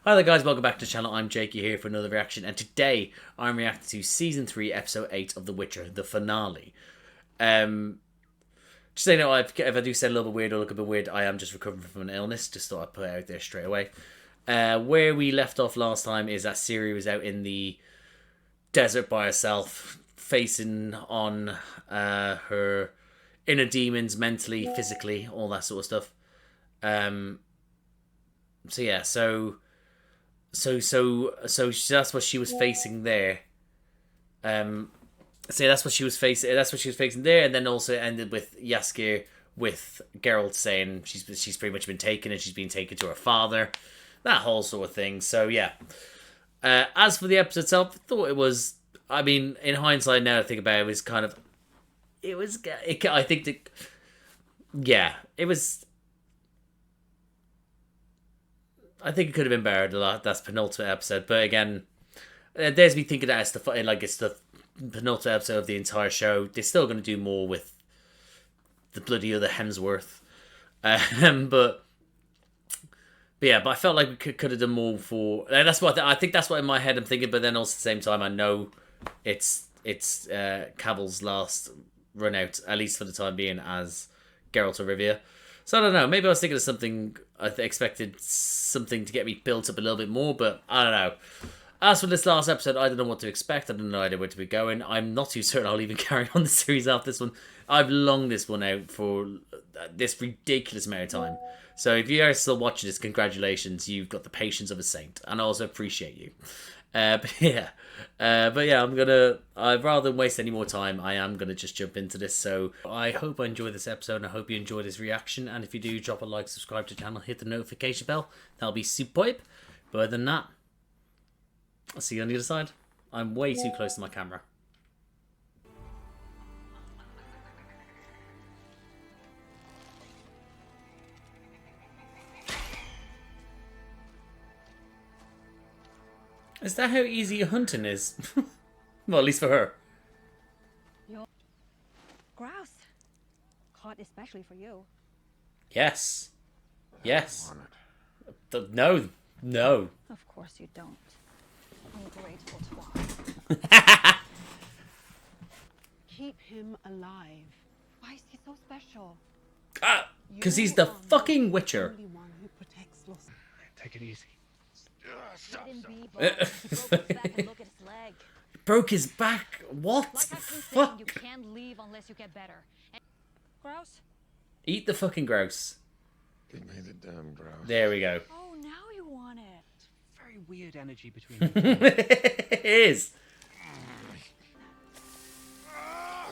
Hi there guys, welcome back to the channel. I'm Jakey here for another reaction, and today I'm reacting to Season 3, Episode 8 of The Witcher, the finale. Just so you know, if I do sound a little bit weird or look a bit weird, I am just recovering from an illness, just thought I'd put it out there straight away. Where we left off last time is that Ciri was out in the desert by herself, facing on her inner demons, mentally, physically, all that sort of stuff. So yeah, so that's what she was facing there. So that's what she was facing. That's what she was facing there, and then also it ended with Jaskier with Geralt saying she's pretty much been taken, and she's been taken to her father. That whole sort of thing. So yeah. As for the episode itself, I thought it was. I mean, in hindsight, now I think about it, it was kind of. It was. I think that. Yeah, it was. I think it could have been better. That's penultimate episode, but again, there's me thinking that it's the penultimate episode of the entire show. They're still going to do more with the bloody other Hemsworth, but I felt like we could have done more for. And that's what I think. That's what in my head I'm thinking. But then also at the same time, I know it's Cavill's last run out, at least for the time being, as Geralt of Rivia. So I don't know. Maybe I was thinking of something. I expected something to get me built up a little bit more, but I don't know. As for this last episode, I don't know what to expect. I don't know where to be going. I'm not too certain I'll even carry on the series after this one. I've longed this one out for this ridiculous amount of time. So if you are still watching this, congratulations. You've got the patience of a saint, and I also appreciate you. But yeah, rather than waste any more time, I am gonna just jump into this. So I hope I enjoy this episode, and I hope you enjoy this reaction. And if you do, drop a like, subscribe to the channel, hit the notification bell. That'll be superb. But other than that, I'll see you on the other side. I'm way too close to my camera. Is that how easy hunting is? Well, at least for her. Grouse. Caught especially for you. Yes. Yes. No. No. Of course you don't. Ungrateful twat. Keep him alive. Why is he so special? Because he's the fucking Witcher. The only one who protects lost. Take it easy. Let him be, Bob. He broke his back and look at his leg. Broke his back? What? Like I've been saying, Fuck? you can't leave unless you get better. And grouse? Eat the fucking grouse. Give me the damn grouse. There we go. Oh, now you want it. Very weird energy between you. It is.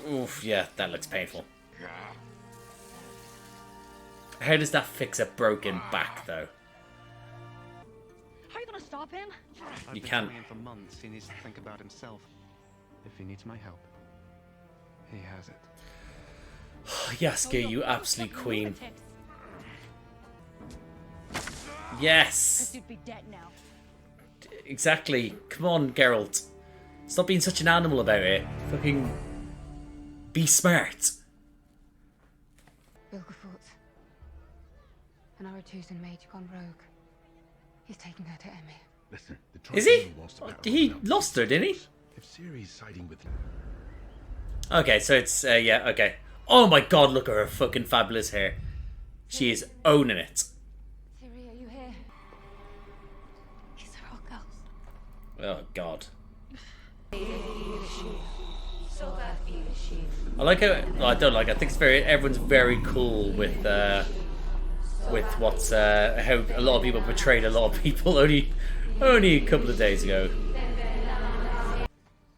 Oof, yeah, that looks painful. How does that fix a broken back, though? Are you gonna stop him? You can't. For months, he needs to think about himself. If he needs my help, he has it. Jaskier, you absolute queen. Because Yes! you'd be dead now. Exactly. Come on, Geralt. Stop being such an animal about it. Fucking be smart. Vilgefortz. An Arethusan mage gone rogue. He's taking her to Emmy. Listen, the Is he? tribunal wants to battle He now. lost her, didn't he? If Ciri's siding with Okay, so it's, yeah, okay. Oh my god, look at her fucking fabulous hair. She is owning it. Ciri, are you here? He's a rock ghost. Oh god. I like how, no, I don't like it. I think it's everyone's very cool with what's, how a lot of people betrayed a lot of people only a couple of days ago.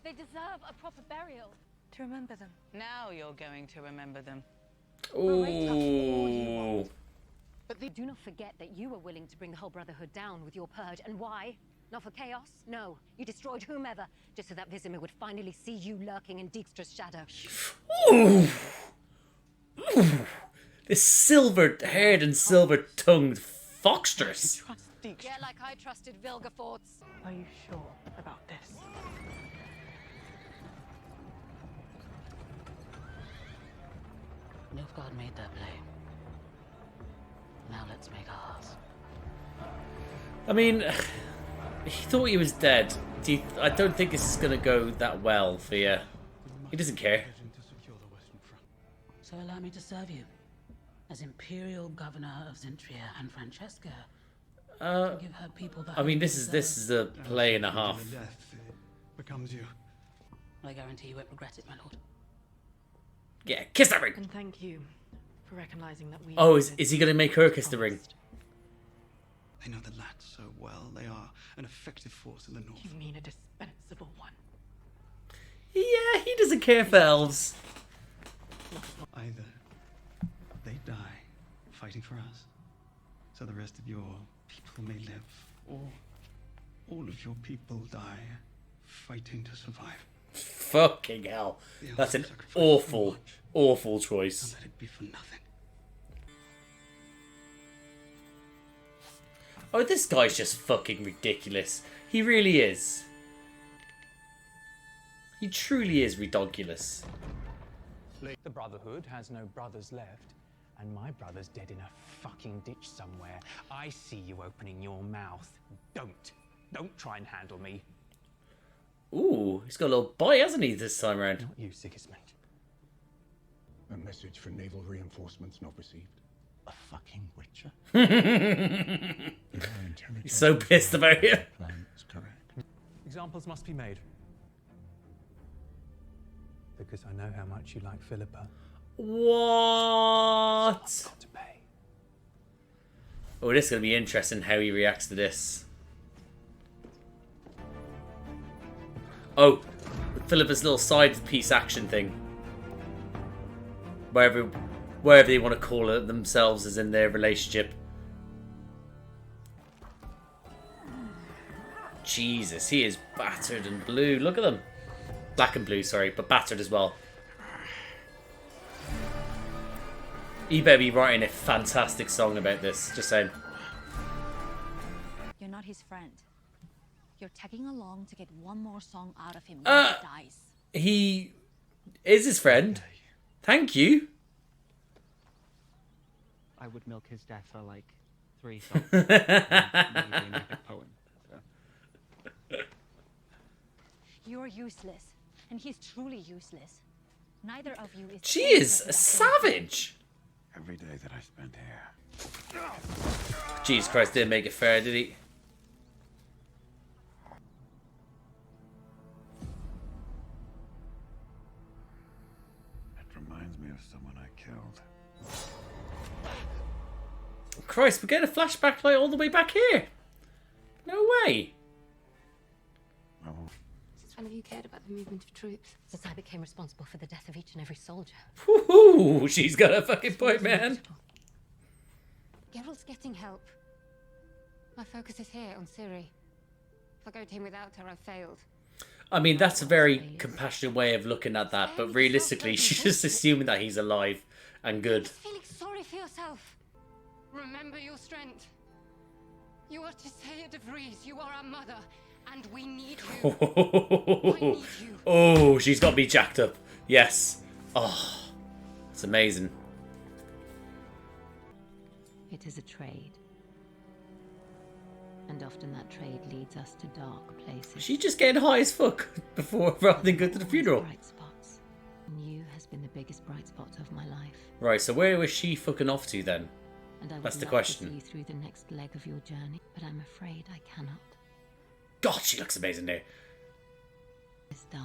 They deserve a proper burial. To remember them. Now you're going to remember them. Ooh. But do not forget that you were willing to bring the whole Brotherhood down with your purge. And why? Not for chaos? No. You destroyed whomever, just so that Vizimir would finally see you lurking in Dijkstra's shadow. Ooh. Ooh. This silver-haired and silver-tongued foxtress. Yeah, like I trusted Vilgefortz. Are you sure about this? Nilfgaard made their play. Now let's make ours. I mean, He thought he was dead. I don't think this is going to go that well for you. He doesn't care. So allow me to serve you as Imperial Governor of Zentria and Francesca. Give her people the I mean, hope this they is a play and a half. Death becomes you. I guarantee you won't regret it, my lord. Yeah, kiss that ring. And thank you for recognizing that we. Oh, is he going to make her kiss the ring? They know the lads so well. They are an effective force in the north. You mean a dispensable one? Yeah, he doesn't care for elves. Either they die fighting for us, so the rest of your people may live, or all of your people die fighting to survive. Fucking hell. That's an awful, awful choice. Let it be for nothing. Oh, this guy's just fucking ridiculous. He really is. He truly is ridiculous. The Brotherhood has no brothers left, and my brother's dead in a fucking ditch somewhere. I see you opening your mouth. Don't try and handle me. Ooh, he's got a little boy, hasn't he, this time around? Not you, Sigismund. A message for naval reinforcements not received. A fucking witcher. He's so pissed about you. Plan is correct. Examples must be made. Because I know how much you like Philippa. What? Got to pay. Oh, this is going to be interesting how he reacts to this. Oh, Philippa's little side piece action thing. Wherever they want to call it themselves as in their relationship. Jesus, he is battered and blue. Look at them. Black and blue, sorry, but battered as well. He better be writing a fantastic song about this, just saying. You're not his friend. You're tagging along to get one more song out of him when he dies. He is his friend. Thank you. I would milk his death for like 3 songs. Maybe an epic poem. So. You're useless, and he's truly useless. Neither of you is. She is a savage. Every day that I spent here. Jesus Christ, didn't make it fair, did he? It reminds me of someone I killed. Christ, we're getting a flashback like all the way back here. No way. Oh. Since when have you cared about the movement of troops? Since I became responsible for the death of each and every soldier. Woohoo! She's got a fucking point, man. Geralt's getting help. My focus is here on Ciri. If I go to him without her, I've failed. I mean, that's a very compassionate way of looking at that, but realistically, she's just assuming that he's alive and good. Feeling sorry for yourself. Remember your strength. You are Tisea de Vries. You are our mother, and we need you. I need you. Oh, she's got me jacked up. Yes. Oh, it's amazing. It is a trade. And often that trade leads us to dark places. She's just getting high as fuck before rather than go to the funeral. Bright spots. And you has been the biggest bright spot of my life. Right, so where was she fucking off to then? And I would That's the love question. to see you through the next leg of your journey, but I'm afraid I cannot. God, she looks amazing there. Just die.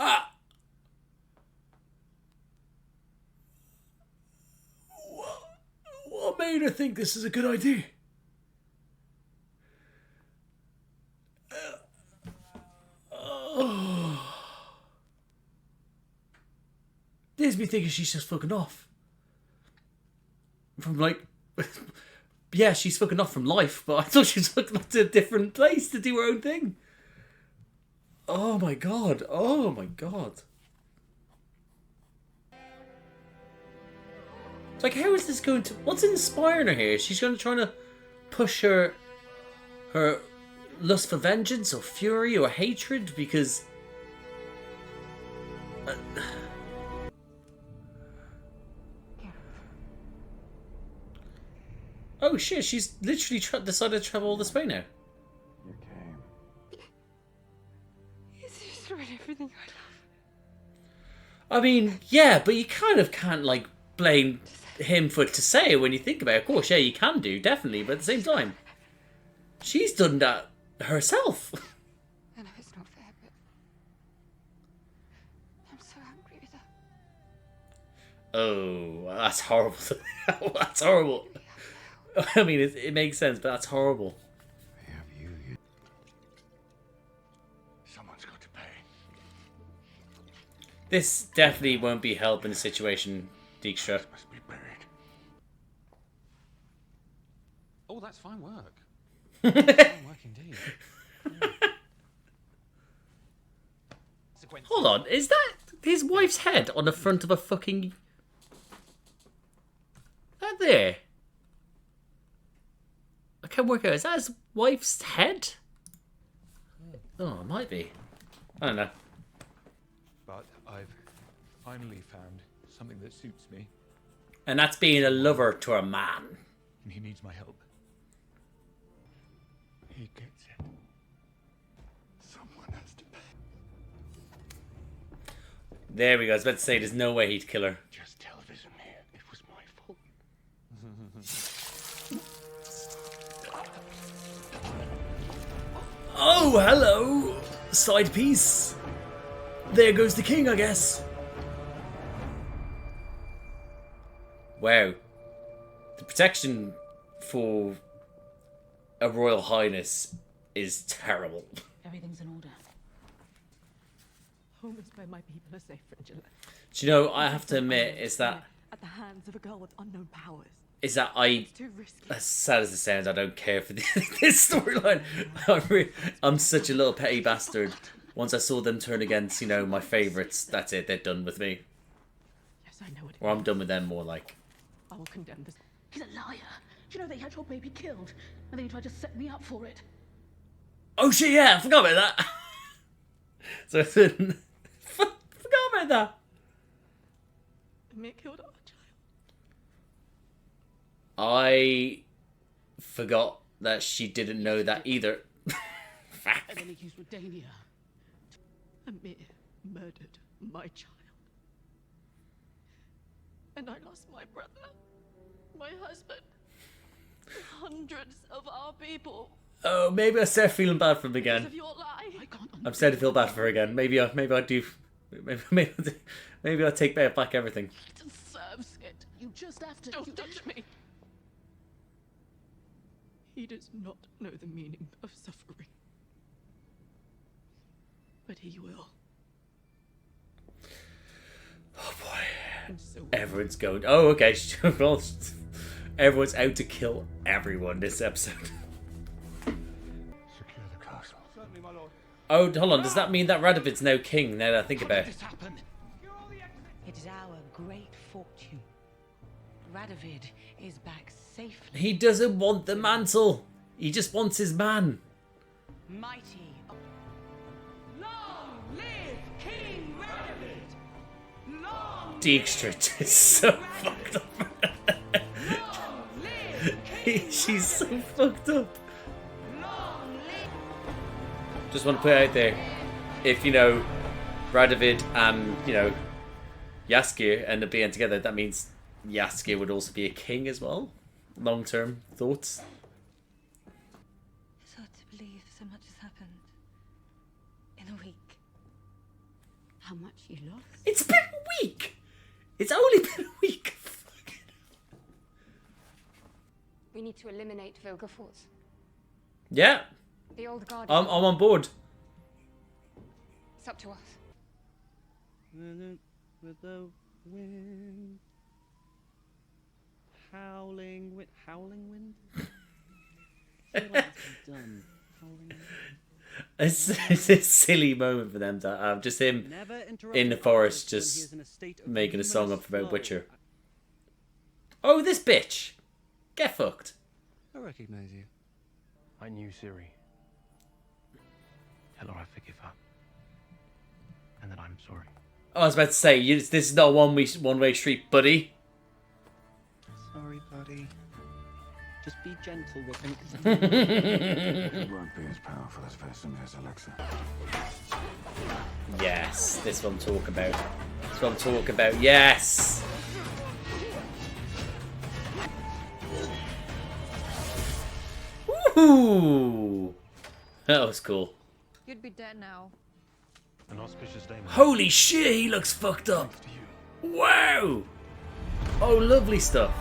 Ah! What made her think this is a good idea? There's me thinking she's just fucking off. From like... yeah, she's fucking off from life, but I thought she was fucking off to a different place to do her own thing. Oh my god. Oh my god. It's like, how is this going to... What's inspiring her here? She's going to try to push her lust for vengeance or fury or hatred because... Oh shit, she's literally decided to travel all this way now. You came. He's destroyed everything I love. I mean, yeah, but you kind of can't, like, blame him for to say it when you think about it. Of course, yeah, you can do, definitely, but at the same time, she's done that herself. I know it's not fair, but I'm so angry with her. Oh, that's horrible. That's horrible. I mean, it makes sense, but that's horrible. Someone's got to pay. This definitely won't be helping the situation, Dijkstra. Must be buried. Oh, that's fine work. Fine work indeed. Hold on, is that his wife's head on the front of a fucking... That there? I can't work out, is that his wife's head? Oh, it might be. I don't know. But I've finally found something that suits me. And that's being a lover to a man. And he needs my help. He gets it. Someone has to pay. There we go, I was about to say there's no way he'd kill her. Just tell Visimir it was my fault. Oh, hello! Side piece. There goes the king, I guess. Wow. The protection for a royal highness is terrible. Everything's in order. Home is where my people are safe, Fringilla. Do you know, I have to admit, is that At the hands of a girl with unknown powers. It's too risky. as sad as it sounds, I don't care for this storyline. I'm such a little petty bastard. Once I saw them turn against, you know, my favourites, that's it, they're done with me. Yes, I know it. Or I'm done with them more like. I will condemn this. He's a liar. Do you know they had your baby killed? And then he tried to set me up for it. Oh shit, yeah, I forgot about that. So I forgot about that. Amir killed our child. I forgot that she didn't know that either. And then he used Redania. Amir murdered my child. And I lost my brother, my husband, hundreds of our people. Oh, maybe I start feeling bad for him Because again. of your lie. I'm starting to feel bad for her again. Maybe I do. Maybe I'll take back everything. He deserves it. You just have to... Don't touch me. He does not know the meaning of suffering. But he will. Oh boy. And so Everyone's going. Oh, okay. Well, everyone's out to kill everyone this episode. Secure the castle. Certainly, my lord. Oh, hold on. Does that mean that Radovid's now king now that I think about it? It is our great fortune. Radovid is back safely. He doesn't want the mantle. He just wants his man. Mighty. Long live King Radovid! Long Dijkstra is so fucked up. She's so fucked up. Just want to put it out there. If, you know, Radovid and, you know, Jaskier end up being together, that means Jaskier would also be a king as well. Long-term thoughts. It's hard to believe so much has happened in a week. How much you lost? It's been a week! It's only been a week! We need to eliminate Vilgefortz. Yeah, The old guard. I'm on board. It's up to us. With the wind, howling wind. I feel like it's been done. Howling wind. It's a silly moment for them to have. Just him Never interrupt in the an forest artist when he just is in a state of making a song up luminous about flow. Witcher. Oh, this bitch. Get fucked. I recognize you. I knew Siri. Tell her I forgive her. And that I'm sorry. I was about to say, this is not a one-way street, buddy. Sorry, buddy. Just be gentle with him. It won't be as powerful as Vesemir's elixir. Yes, this is what I'm talking about. That's what I'm talking about. Yes! Woohoo! That was cool. You'd be dead now. An auspicious day. Holy shit, he looks fucked up. Wow! Oh, lovely stuff.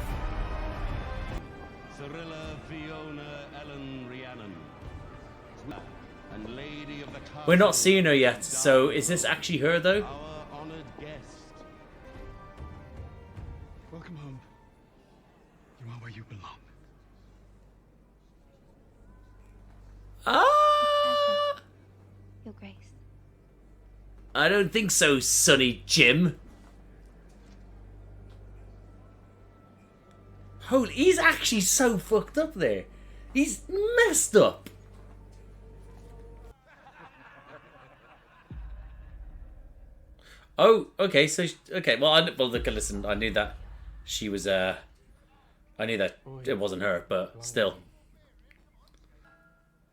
Cyrilla Fiona Ellen Rhiannon. And Lady of the We're not seeing her yet, so is this actually her though? Our honored guest. Welcome home. You are where you belong. Ah! Your Grace. I don't think so, Sonny Jim. Holy, he's actually so fucked up there. He's messed up. Oh, okay, so, okay, well, look, listen, I knew that she was, I knew that it wasn't her, but still.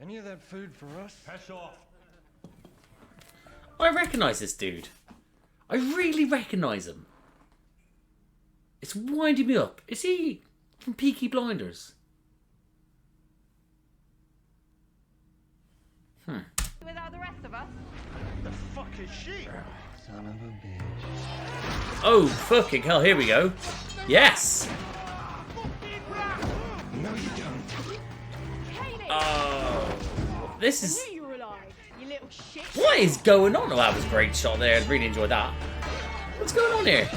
Any of that food for us? Pass off. I recognise this dude. I really recognise him. It's winding me up. Is he from Peaky Blinders? Without the rest of us? The fuck is she? Son of a bitch. Oh, fucking hell, here we go. Yes! No, you don't. Oh, this is... You were alive, you little shit. What is going on? Oh, that was a great shot there. I really enjoyed that. What's going on here?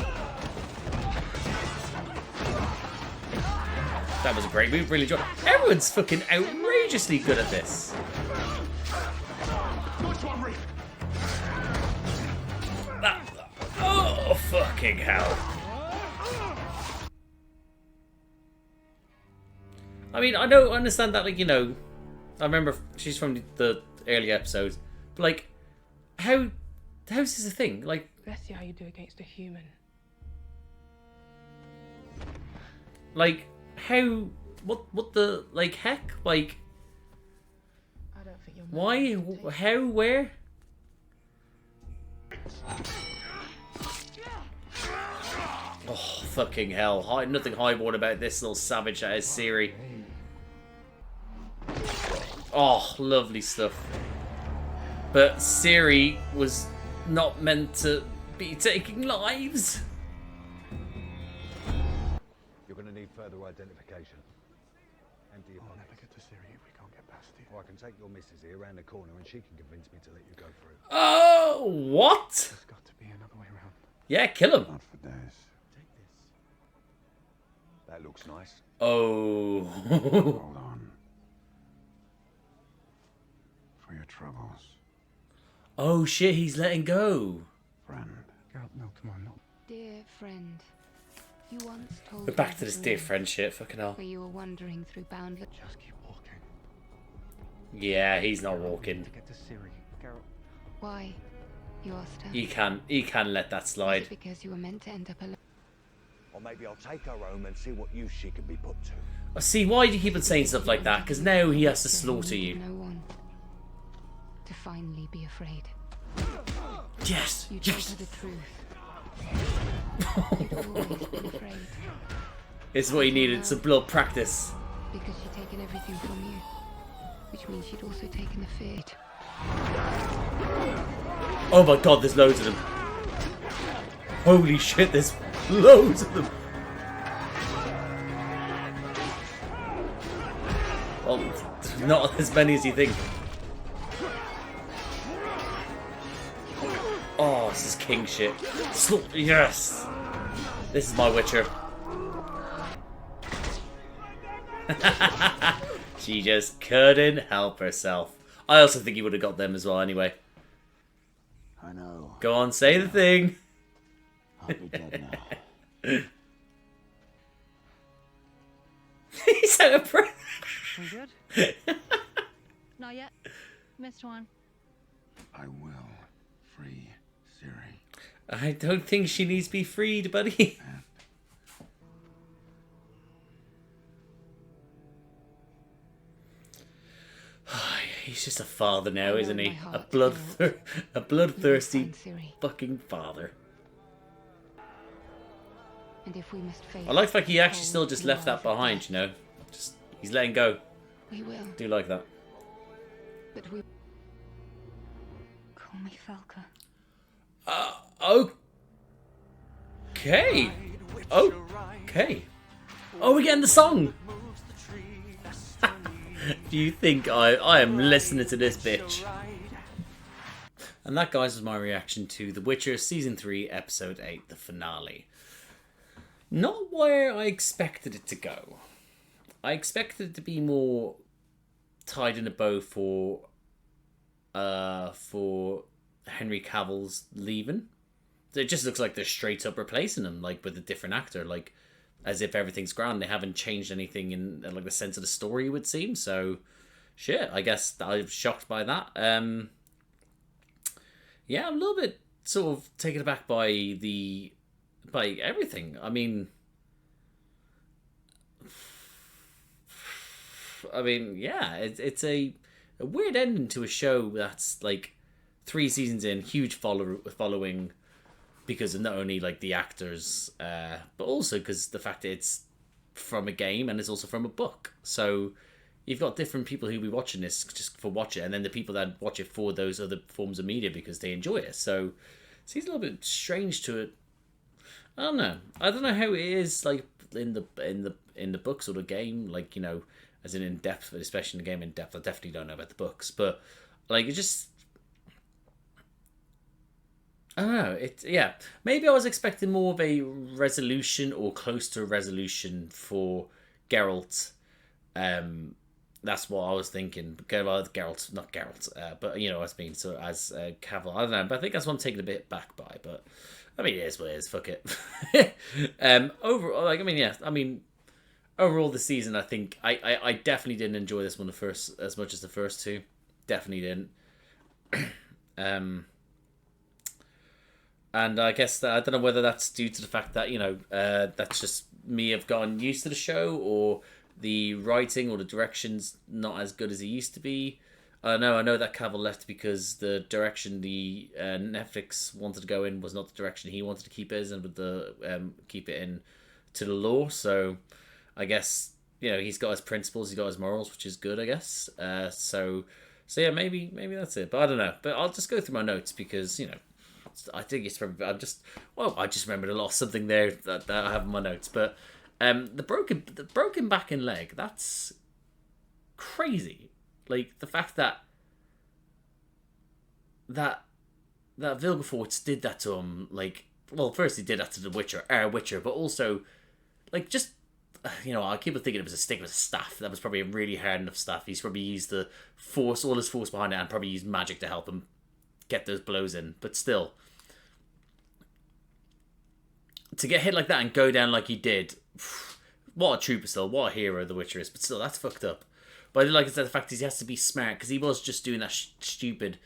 That was a great move. Really enjoyed it. Everyone's fucking outrageously good at this. Oh, fucking hell. I mean, I understand that, like, you know, I remember she's from the early episodes, but, like, how's this a thing? Like, Let's see how you do against a human. like, how, what the, like, heck? Like, I don't think you're why, how, where? Oh, fucking hell. Nothing highborn about this little savage that is Siri. Oh, lovely stuff. But Siri was not meant to be taking lives. You're going to need further identification. Empty your I'll pockets. never get to Siri if we can't get past it. Or I can take your missus here around the corner and she can convince me to let you go through. Oh, what? There's got to be another way around. Yeah, kill him. Not for days. Take this. That looks nice. Oh. Hold on. For your troubles. Oh shit, he's letting go. Friend. Geralt, no, come on, no. Dear friend, you once told We're back me to this of a dear dream friend shit, fucking hell. where you were wandering through boundless. Just keep walking. Yeah, he's not walking. To get to Siri. Geralt. Why? You asked her. He can let that Is slide. it because you were meant to end up alone? Or maybe I'll take her home and see what use she can be put to. Oh, see, why do you keep on saying stuff like that? Because now he has to slaughter you. No one. To finally be afraid. Yes, You told yes. her the truth. You'd always been afraid. It's what he needed, some blood practice. Because she'd taken everything from you. Which means she'd also taken the fear. Oh my god, there's loads of them. Holy shit, there's loads of them. Well, not as many as you think. Oh, this is king shit. Yes! This is my Witcher. She just couldn't help herself. I also think he would have got them as well anyway. I know. Go on, say the thing. I'll be dead now. He's out of breath. We good? Not yet. Missed one. I will free Ciri. I don't think she needs to be freed, buddy. He's just a father now, isn't he? A bloodthirsty fucking father. And if we must face I like the fact he actually still just left that behind, you know? Just he's letting go. We will. Do like that. But we call me Falca. Okay. Okay. Oh, we're getting the song. Do you think I am listening to this bitch? And that, guys, was my reaction to The Witcher Season 3, Episode 8, the finale. Not where I expected it to go. I expected it to be more tied in a bow for Henry Cavill's leaving. It just looks like they're straight up replacing him, like with a different actor, like as if everything's grand. They haven't changed anything in like the sense of the story, it would seem. So, shit, I guess I was shocked by that. Yeah, I'm a little bit sort of taken aback by everything. I mean, yeah, it's a weird ending to a show that's like 3 seasons in, huge following because of not only like the actors, but also because the fact that it's from a game and it's also from a book. So you've got different people who be watching this just for watch it, and then the people that watch it for those other forms of media because they enjoy it. So it seems a little bit strange to it. I don't know. I don't know how it is like in the books or the game, like, you know, as in depth, especially in the game in depth. I definitely don't know about the books, but like it just, I don't know. Yeah. Maybe I was expecting more of a resolution or close to a resolution for Geralt. That's what I was thinking. Geralt, not Geralt, but you know what I mean. So as Cavill, I don't know, but I think that's what I'm taking a bit back by. But I mean, it is what it is. Fuck it. Overall, like, I mean, yeah, I mean, overall the season, I think I definitely didn't enjoy this one as much as the first two. Definitely didn't. And I guess that I don't know whether that's due to the fact that, you know, that's just me have gotten used to the show, or the writing or the direction's not as good as it used to be. I know that Cavill left because the direction the Netflix wanted to go in was not the direction he wanted to keep it in, but keep it in to the lore. So I guess, you know, he's got his principles, he's got his morals, which is good, I guess. So yeah, maybe that's it. But I don't know. But I'll just go through my notes because, you know, I think it's probably I just remembered a lot of something there that I have in my notes. But the broken back and leg, that's crazy. Like the fact that Vilgefortz did that to him. Like, well, first he did that to the Witcher, but also like just, you know, I keep thinking it was a stick with a staff. That was probably a really hard enough staff. He's probably used the force, all his force behind it, and probably used magic to help him get those blows in. But still, to get hit like that and go down like he did, what a trooper still, what a hero the Witcher is. But still, that's fucked up. But I do like the fact he has to be smart, because he was just doing that stupid,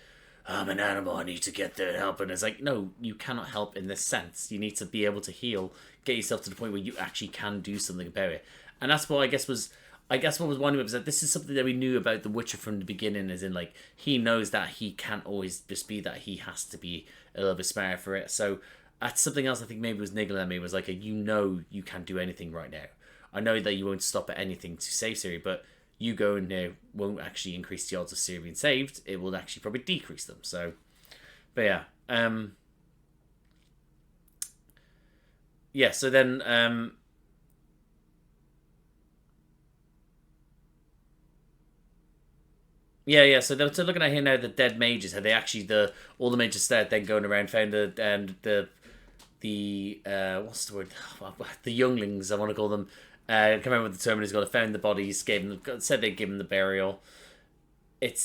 I'm an animal, I need to get there and help. And it's like, no, you cannot help in this sense. You need to be able to heal, get yourself to the point where you actually can do something about it. And that's what what was winding up, is that this is something that we knew about the Witcher from the beginning, as in, like, he knows that he can't always just be that, he has to be a little bit smarter for it. So that's something else I think maybe was niggling at me, was like, you know you can't do anything right now. I know that you won't stop at anything to save Ciri, but you go in there won't actually increase the odds of Ciri being saved. It will actually probably decrease them. So, but yeah. Yeah, so then... Yeah. So they're looking at here now, the dead mages. How they actually all the mages started then going around, found the what's the word? The younglings, I want to call them. I can't remember what the term is. Got found the bodies, said they'd give them the burial. It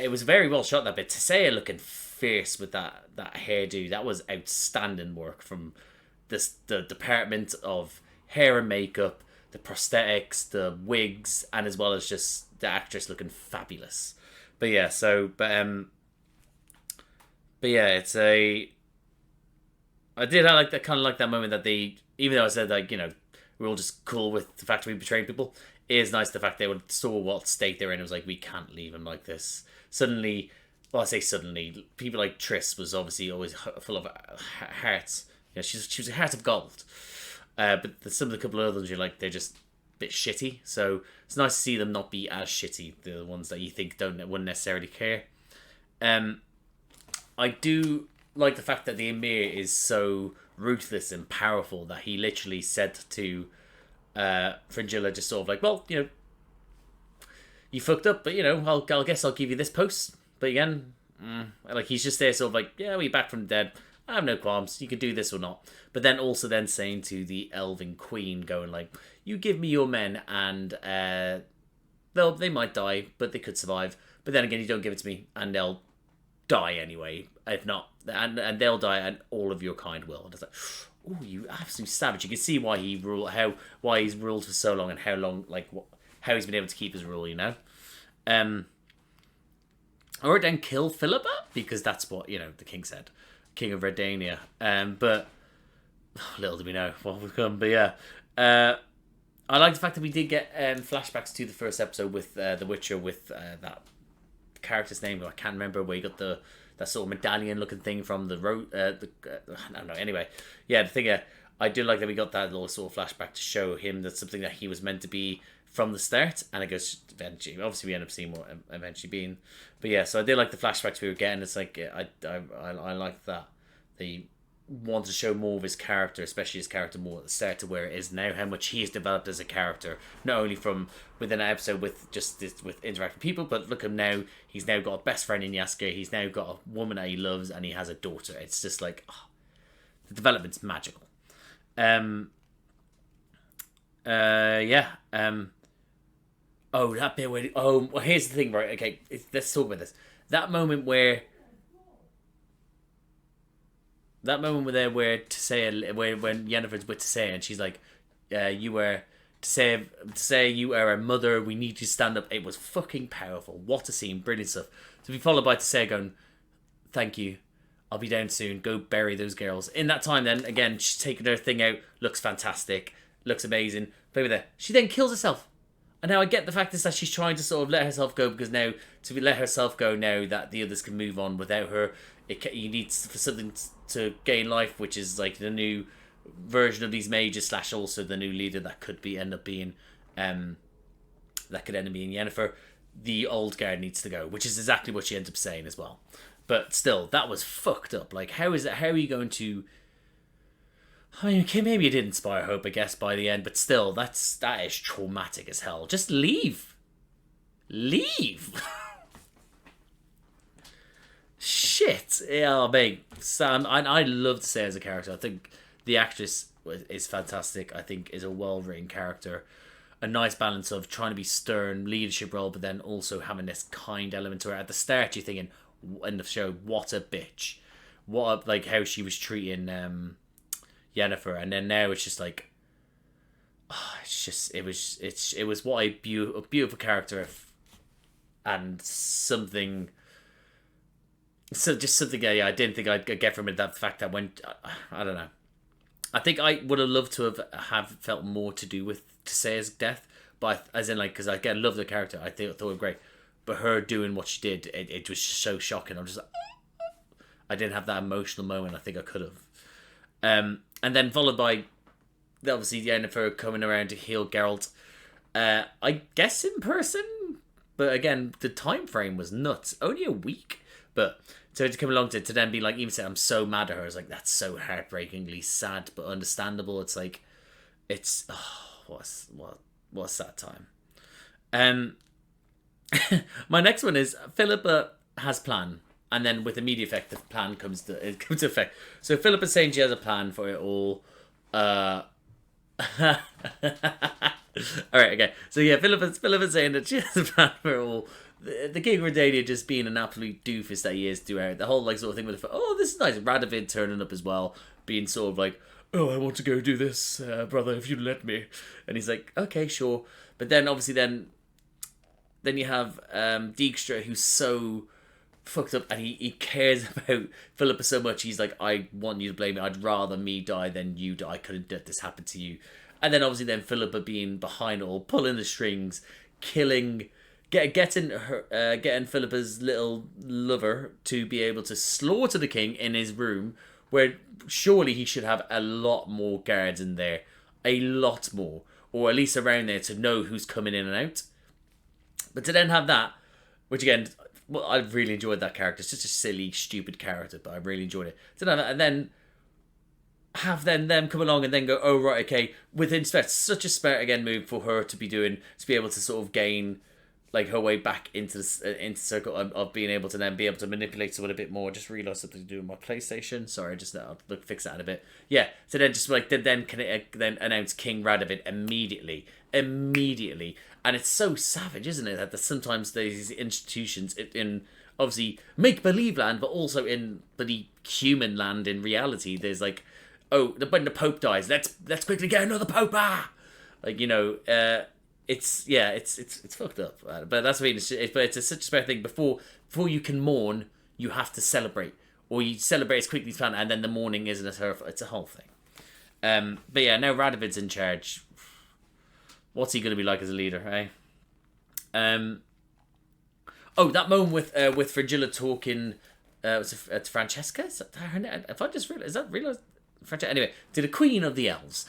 was very well shot, that bit. Tissaia looking fierce with that hairdo. That was outstanding work from the department of hair and makeup, the prosthetics, the wigs, and as well as just the actress looking fabulous. But yeah, it's a. I like that, kind of like that moment that they, even though I said like, you know, we're all just cool with the fact that we betrayed people. It is nice the fact they saw what state they're in. It was like, we can't leave him like this. Suddenly, well, I say suddenly, people like Triss was obviously always full of hearts. You know, she was a heart of gold. But some of the couple of others, you're like, they're just a bit shitty. So it's nice to see them not be as shitty. The ones that you think wouldn't necessarily care. I do like the fact that the Emir is so ruthless and powerful that he literally said to Fringilla, just sort of like, well, you know, you fucked up, but you know, I guess I'll give you this post. But again, like he's just there, sort of like, yeah, we're back from the dead. I have no qualms. You can do this or not. But then also then saying to the Elven Queen, going like, you give me your men, and they might die, but they could survive. But then again, you don't give it to me, and they'll die anyway. If not, and they'll die, and all of your kind will. And it's like, oh, you absolute savage! You can see why why he's ruled for so long, and how long, like how he's been able to keep his rule. You know, or then kill Philippa, because that's what, you know, the king said, King of Redania. But little do we know what will come. But yeah, I like the fact that we did get flashbacks to the first episode with The Witcher, with that character's name, I can't remember, where you got that sort of medallion looking thing from the road. I don't know. Anyway, yeah, the thing. I do like that we got that little sort of flashback to show him that something that he was meant to be from the start, and it goes eventually. Obviously, we end up seeing what eventually being. But yeah, so I did like the flashbacks we were getting. It's like I like that they want to show more of his character, especially his character more at the start to where it is now, how much he has developed as a character, not only from within an episode with just this, with interacting with people, but look at him now. He's now got a best friend in Yaska. He's now got a woman that he loves, and he has a daughter. It's just like, the development's magical. Oh, that bit where, well, here's the thing, right? Okay, let's talk about this. That moment where where Tissaia, when Yennefer's with Tissaia, and she's like, you were Tissaia, you are a mother, we need you to stand up. It was fucking powerful. What a scene, brilliant stuff. To be followed by Tissaia going, thank you, I'll be down soon, go bury those girls. In that time then, again, she's taking her thing out, looks fantastic, looks amazing. But there, she then kills herself. And now I get the fact is that she's trying to sort of let herself go, because now, to let herself go now that the others can move on without her, you need for something to gain life, which is like the new version of these mages / also the new leader that could end up being Yennefer. The old guard needs to go, which is exactly what she ends up saying as well. But still, that was fucked up. Like, how are you going to? I mean, okay, maybe it did inspire hope, I guess, by the end, but still, that is traumatic as hell. Just leave. Shit. Yeah, mate. Sam, I love Tissaia as a character. I think the actress is fantastic. I think is a well-written character. A nice balance of trying to be stern, leadership role, but then also having this kind element to her. At the start, you're thinking, in the show, what a bitch. Like, how she was treating Yennefer, and then now it's just like, it was what a beautiful character, and something. So just something I didn't think I'd get from it, that fact that when I don't know, I think I would have loved to have felt more to do with Tissaia's death, but as in, like, because I love the character, I thought it was great, but her doing what she did, it was just so shocking. I'm just like, I didn't have that emotional moment. I think I could have. And then followed by, obviously, Yennefer coming around to heal Geralt. I guess in person, but again, the time frame was nuts. Only a week, but so to come along to then be like, even say I'm so mad at her, it's like, that's so heartbreakingly sad but understandable. It's like, what a sad time. My next one is Philippa has plan. And then with immediate effect, the plan comes to effect. So Philippa's saying she has a plan for it all. Alright, okay. So yeah, Philippa's saying that she has a plan for it all. The King of Redania just being an absolute doofus that he is throughout. The whole, like, sort of thing with this is nice. Radovid turning up as well, being sort of like, oh, I want to go do this, brother, if you'd let me. And he's like, okay, sure. But then obviously then you have Dijkstra, who's so fucked up, and he cares about Philippa so much. He's like, I want you to blame me. I'd rather me die than you die. I couldn't let this happen to you. And then obviously then Philippa being behind it all, pulling the strings, getting Philippa's little lover to be able to slaughter the king in his room, where surely he should have a lot more guards in there, a lot more, or at least around there to know who's coming in and out. But to then have that, which again, well, I really enjoyed that character. It's just a silly, stupid character, but I really enjoyed it. To have that, and then have them come along and then go, oh right, okay, within such a smart again move for her to be able to sort of gain like her way back into the circle of being able to then be able to manipulate someone a bit more. Just realised something to do with my PlayStation. Sorry, I'll fix that in a bit. Yeah, so then just like then announce King Radovid immediately, and it's so savage, isn't it? That sometimes these institutions in obviously make believe land, but also in bloody human land in reality. There's like, oh, when the Pope dies, let's quickly get another Pope. Like, you know. It's fucked up, but that's what it's such a special thing. Before you can mourn, you have to celebrate, or you celebrate as quickly as you can, and then the mourning isn't as horrible. It's a whole thing. But yeah, now Radovid's in charge. What's he going to be like as a leader, eh? Oh, that moment with Frigilla talking to Francesca. Is that her name? If I just realized Francesca. Anyway, to the Queen of the Elves.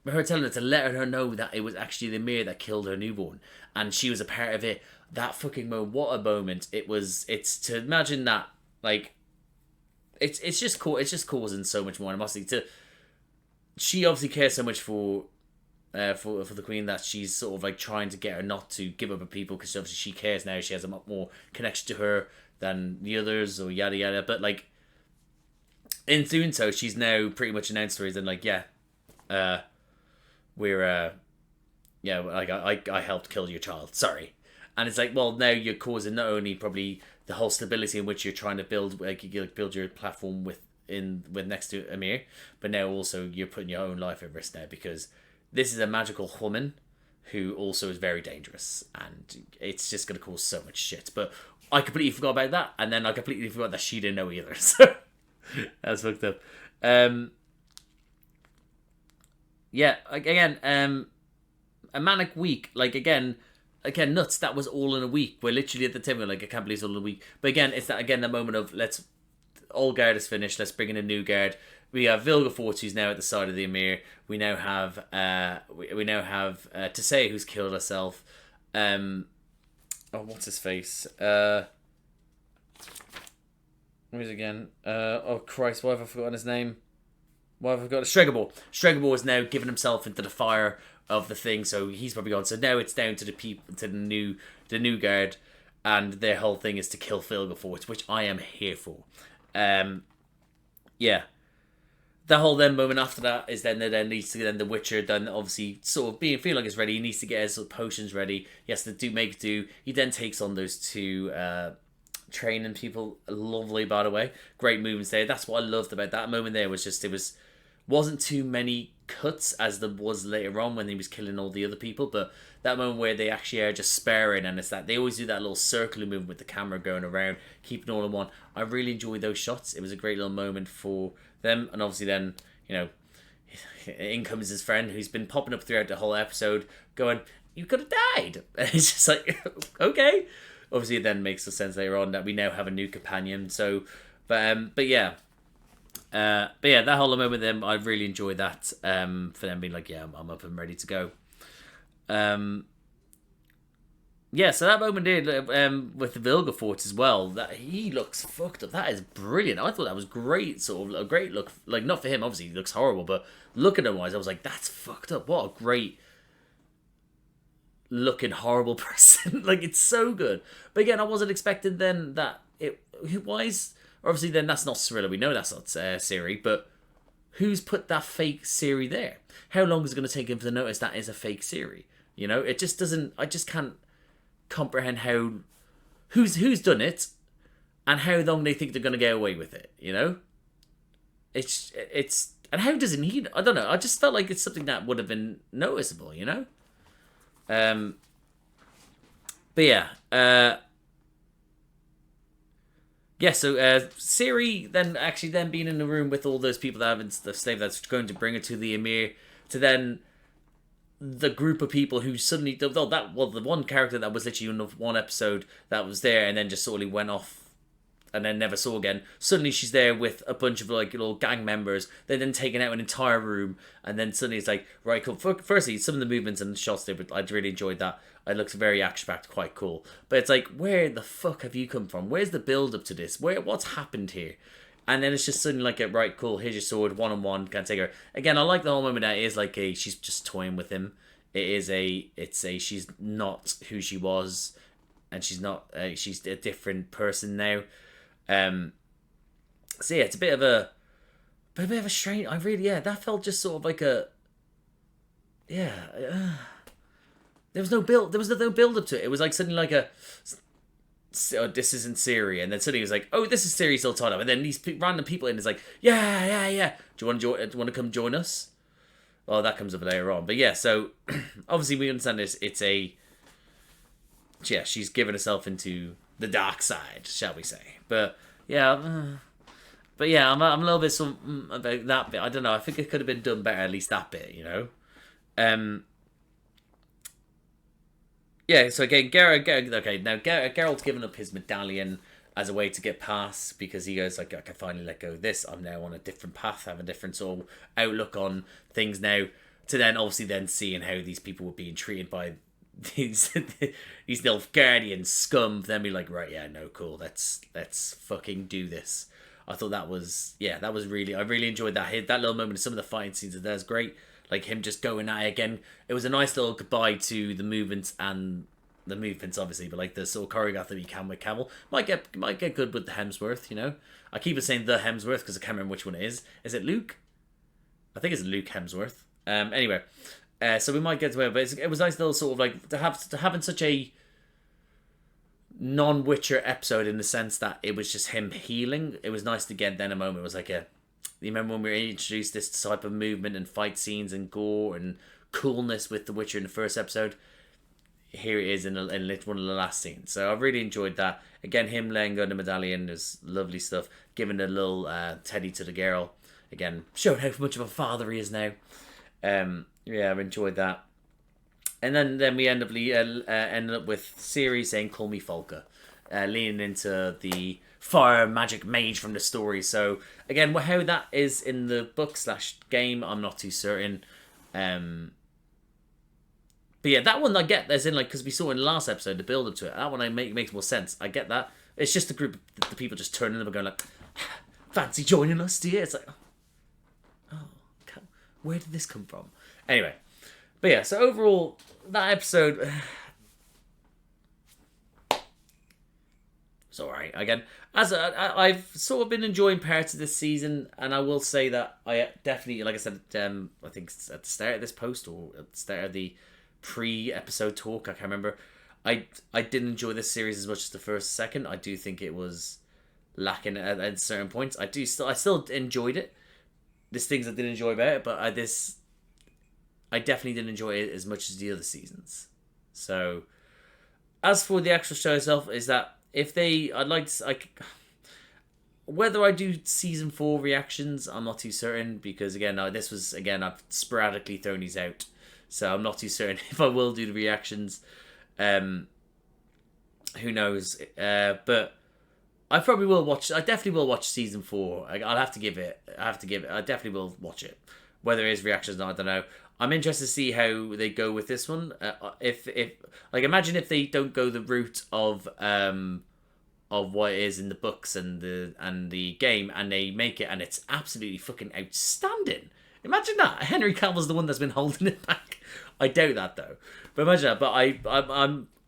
Her telling her to let her know that it was actually the mirror that killed her newborn, and she was a part of it. That fucking moment, what a moment it was. It's to imagine that, like, it's just cool. It's just causing so much more animosity. She obviously cares so much for the Queen that she's sort of like trying to get her not to give up her people, because obviously she cares now. She has a lot more connection to her than the others, or yada yada. But like, in doing so, she's now pretty much announced to her, and like, yeah, we're like I helped kill your child, sorry. And it's like, well, now you're causing not only probably the whole stability in which you're trying to build, like you build your platform with next to Amir, but now also you're putting your own life at risk now, because this is a magical woman who also is very dangerous, and it's just going to cause so much shit. But I completely forgot about that, and then I completely forgot that she didn't know either. So that's fucked up. Yeah, again, a manic week. Like, again, nuts. That was all in a week. We're literally at the time, like, I can't believe it's all in a week. But again, it's that moment of, all guard is finished, let's bring in a new guard. We have Vilgefortz, who's now at the side of the Emir. We now have Tesea, who's killed herself. What's his face? Who is it again? Oh Christ, why have I forgotten his name? Why have I forgotten? Stregobor has now given himself into the fire of the thing, so he's probably gone. So now it's down to the new guard, and their whole thing is to kill Vilgefortz, which I am here for. Yeah. The whole then moment after that is then needs to the Witcher then obviously sort of feeling like it's ready. He needs to get his sort of potions ready. He has to make do. He then takes on those two training people. Lovely, by the way. Great movements there. That's what I loved about that moment there. Wasn't too many cuts as there was later on when he was killing all the other people, but that moment where they actually are just sparring, and it's that they always do that little circling movement with the camera going around, keeping all in one. I really enjoyed those shots. It was a great little moment for them, and obviously then, you know, in comes his friend who's been popping up throughout the whole episode going, you could have died. And it's just like, okay. Obviously it then makes sense later on that we now have a new companion. So, but yeah. That whole moment with them, I really enjoyed that. For them being like, yeah, I'm up and ready to go. Yeah, so that moment did with the Vilgefortz as well. That he looks fucked up. That is brilliant. I thought that was great. Sort of a great look. Like, not for him, obviously he looks horrible, but looking at him wise, I was like, that's fucked up. What a great looking horrible person. Like, it's so good. But again, I wasn't expecting then that it. Why is obviously then that's not Cirilla. We know that's not Ciri, but who's put that fake Ciri there? How long is it going to take him to notice that is a fake Ciri? You know, it just doesn't. I just can't comprehend how who's done it and how long they think they're going to get away with it. You know, and how does it need? I don't know. I just felt like it's something that would have been noticeable, you know. But yeah, yeah. So Ciri then being in the room with all those people that have been the slave that's going to bring her to the Emir, to then the group of people who suddenly the one character that was literally in the one episode that was there and then just sort of went off and then never saw again. Suddenly she's there with a bunch of like little gang members. They're then taking out an entire room, and then suddenly it's like, right, cool. Firstly, some of the movements and the shots there, but I really enjoyed that. It looks very action-packed, quite cool. But it's like, where the fuck have you come from? Where's the build-up to this? What's happened here? And then it's just suddenly like, right, cool, here's your sword, one-on-one, can't take her. Again, I like the whole moment that it is like she's just toying with him. She's not who she was, and she's a different person now. So yeah, it's a bit of a strange. That felt just sort of like a, there was no build up to it. It was like suddenly like this isn't Ciri, and then suddenly it was like, oh, this is Ciri still tied up, and then these random people in is like, yeah. Do you want to come join us? Well, that comes up later on, but yeah. So obviously we understand this. She's given herself into the dark side, shall we say? But yeah, I'm a little bit about that bit. I don't know. I think it could have been done better, at least that bit, you know. Yeah. So again, Geralt's given up his medallion as a way to get past, because he goes like, I can finally let go of this. I'm now on a different path, have a different sort of outlook on things now. To then obviously then seeing how these people were being treated by these Nilfgaardian scum, then be like, right, yeah, no, cool, let's fucking do this. I thought that was I really enjoyed that little moment. Some of the fighting scenes of that's great, like him just going at it again. It was a nice little goodbye to the movements obviously, but like the sort of choreograph that he can with Cavill might get good with the Hemsworth, you know. I keep saying the Hemsworth because I can't remember which one it is. Is it Luke? I think it's Luke Hemsworth. Anyway. So we might get to it, but it was nice little sort of like to having such a non-Witcher episode in the sense that it was just him healing. It was nice to get then a moment. It was like you remember when we were introduced this type of movement and fight scenes and gore and coolness with The Witcher in the first episode. Here it is in one of the last scenes. So I really enjoyed that. Again, him laying go the medallion is lovely stuff. Giving a little teddy to the girl. Again, showing how much of a father he is now. Yeah, I've enjoyed that. And then we ended up with Ciri saying, call me Folka. Leaning into the fire magic mage from the story. So, again, how that is in the book/game, I'm not too certain. But yeah, that one I get, as in, like, because we saw in the last episode, the build-up to it. That one makes more sense. I get that. It's just a group of the people just turning up and going like, fancy joining us, do you? It's like, where did this come from? Anyway, but yeah, so overall, that episode, it's alright. Again, I've sort of been enjoying parts of this season, and I will say that I definitely, like I said, I think at the start of this post, or at the start of the pre-episode talk, I can't remember, I didn't enjoy this series as much as the first second. I do think it was lacking at certain points. I still enjoyed it. There's things I didn't enjoy about it, but I definitely didn't enjoy it as much as the other seasons. So, as for the actual show itself, is that whether I do season 4 reactions, I'm not too certain, because again, I've sporadically thrown these out, so I'm not too certain if I will do the reactions. Who knows? But I probably will watch. I definitely will watch season 4. I'll have to give it. I definitely will watch it. Whether it is reactions or not, I don't know. I'm interested to see how they go with this one. If imagine if they don't go the route of what it is in the books and the game, and they make it and it's absolutely fucking outstanding. Imagine that. Henry Cavill's the one that's been holding it back. I doubt that though. But imagine that. But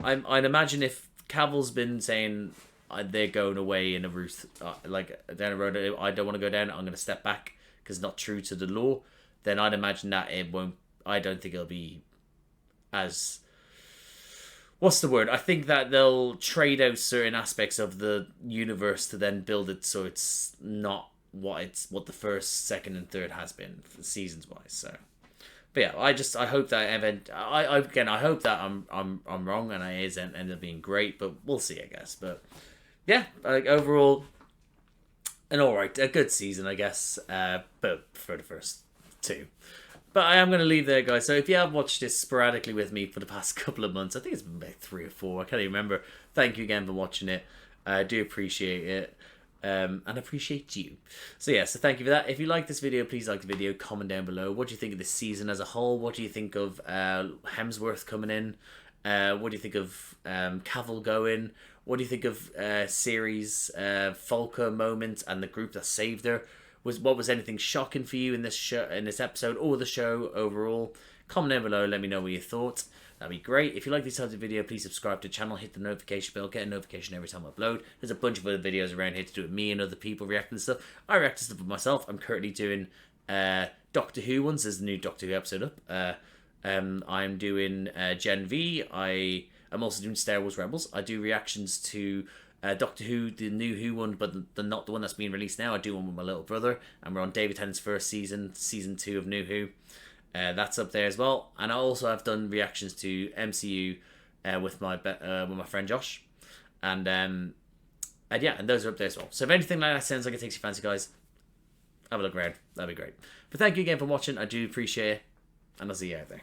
I'd imagine if Cavill's been saying they're going away in a route down a road I don't want to go down, I'm going to step back because it's not true to the law, then I'd imagine that it won't. I don't think it'll be as. What's the word? I think that they'll trade out certain aspects of the universe to then build it so it's not what the first, second, and third has been seasons wise. So, but yeah, I hope that event. I hope that I'm wrong and it ended up being great, but we'll see, I guess. But yeah, like overall, a good season, I guess. But for the first two. But I am going to leave there, guys. So if you have watched this sporadically with me for the past couple of months, I think it's been about 3 or 4. I can't even remember. Thank you again for watching it. I do appreciate it. And appreciate you. So yeah, so thank you for that. If you like this video, please like the video, comment down below. What do you think of this season as a whole? What do you think of Hemsworth coming in? What do you think of Cavill going? What do you think of series Falca moment and the group that saved her? What was anything shocking for you in this show, in this episode, or the show overall? Comment down below, let me know what you thought. That'd be great. If you like these types of video, please subscribe to the channel, hit the notification bell, get a notification every time I upload. There's a bunch of other videos around here to do with me and other people reacting to stuff. I react to stuff with myself. I'm currently doing Doctor Who ones. There's a new Doctor Who episode up. I'm doing Gen V. I'm also doing Star Wars Rebels. I do reactions to Doctor Who, the new Who one, but not the one that's being released now. I do one with my little brother, and we're on David Tennant's first season 2 of New Who. That's up there as well. And I also have done reactions to MCU with my friend Josh, and yeah, and those are up there as well. So if anything like that sounds like it takes your fancy, guys, have a look around. That'd be great. But thank you again for watching. I do appreciate it, and I'll see you out there.